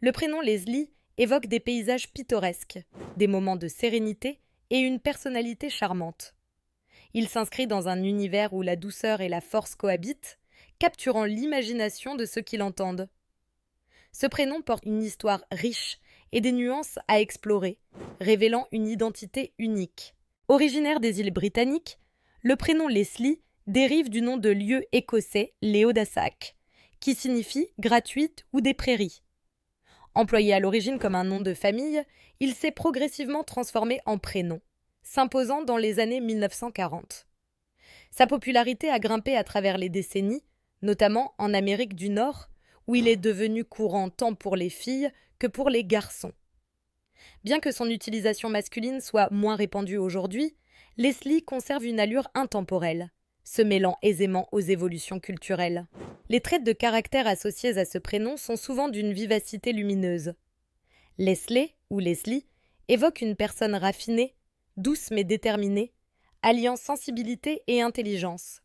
Le prénom Leslie évoque des paysages pittoresques, des moments de sérénité et une personnalité charmante. Il s'inscrit dans un univers où la douceur et la force cohabitent, capturant l'imagination de ceux qui l'entendent. Ce prénom porte une histoire riche et des nuances à explorer, révélant une identité unique. Originaire des îles Britanniques, le prénom Leslie dérive du nom de lieu écossais Léodassac, qui signifie gratuite ou des prairies. Employé à l'origine comme un nom de famille, il s'est progressivement transformé en prénom, s'imposant dans les années 1940. Sa popularité a grimpé à travers les décennies, notamment en Amérique du Nord, où il est devenu courant tant pour les filles que pour les garçons. Bien que son utilisation masculine soit moins répandue aujourd'hui, Leslie conserve une allure intemporelle, se mêlant aisément aux évolutions culturelles. Les traits de caractère associés à ce prénom sont souvent d'une vivacité lumineuse. Leslie ou Leslie évoque une personne raffinée, douce mais déterminée, alliant sensibilité et intelligence.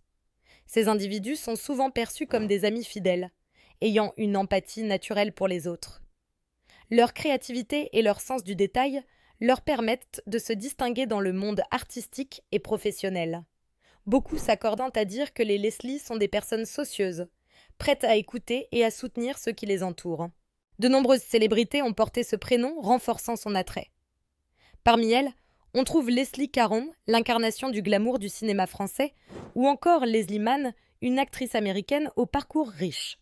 Ces individus sont souvent perçus comme des amis fidèles, ayant une empathie naturelle pour les autres. Leur créativité et leur sens du détail leur permettent de se distinguer dans le monde artistique et professionnel. Beaucoup s'accordant à dire que les Leslie sont des personnes socieuses, prêtes à écouter et à soutenir ceux qui les entourent. De nombreuses célébrités ont porté ce prénom, renforçant son attrait. Parmi elles, on trouve Leslie Caron, l'incarnation du glamour du cinéma français, ou encore Leslie Mann, une actrice américaine au parcours riche.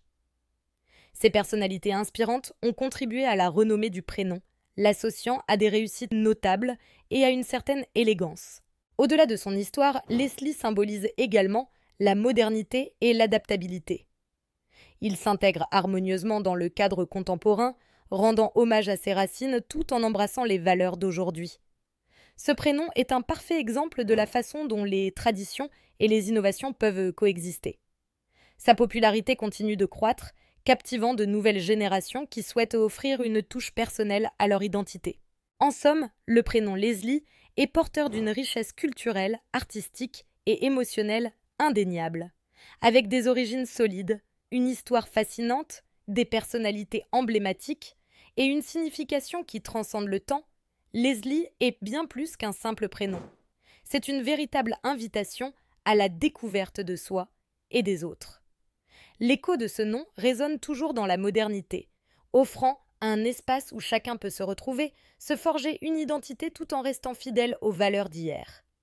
Ces personnalités inspirantes ont contribué à la renommée du prénom, l'associant à des réussites notables et à une certaine élégance. Au-delà de son histoire, Leslie symbolise également la modernité et l'adaptabilité. Il s'intègre harmonieusement dans le cadre contemporain, rendant hommage à ses racines tout en embrassant les valeurs d'aujourd'hui. Ce prénom est un parfait exemple de la façon dont les traditions et les innovations peuvent coexister. Sa popularité continue de croître, captivant de nouvelles générations qui souhaitent offrir une touche personnelle à leur identité. En somme, le prénom Leslie est porteur d'une richesse culturelle, artistique et émotionnelle indéniable. Avec des origines solides, une histoire fascinante, des personnalités emblématiques et une signification qui transcende le temps, Leslie est bien plus qu'un simple prénom. C'est une véritable invitation à la découverte de soi et des autres. L'écho de ce nom résonne toujours dans la modernité, offrant un espace où chacun peut se retrouver, se forger une identité tout en restant fidèle aux valeurs d'hier.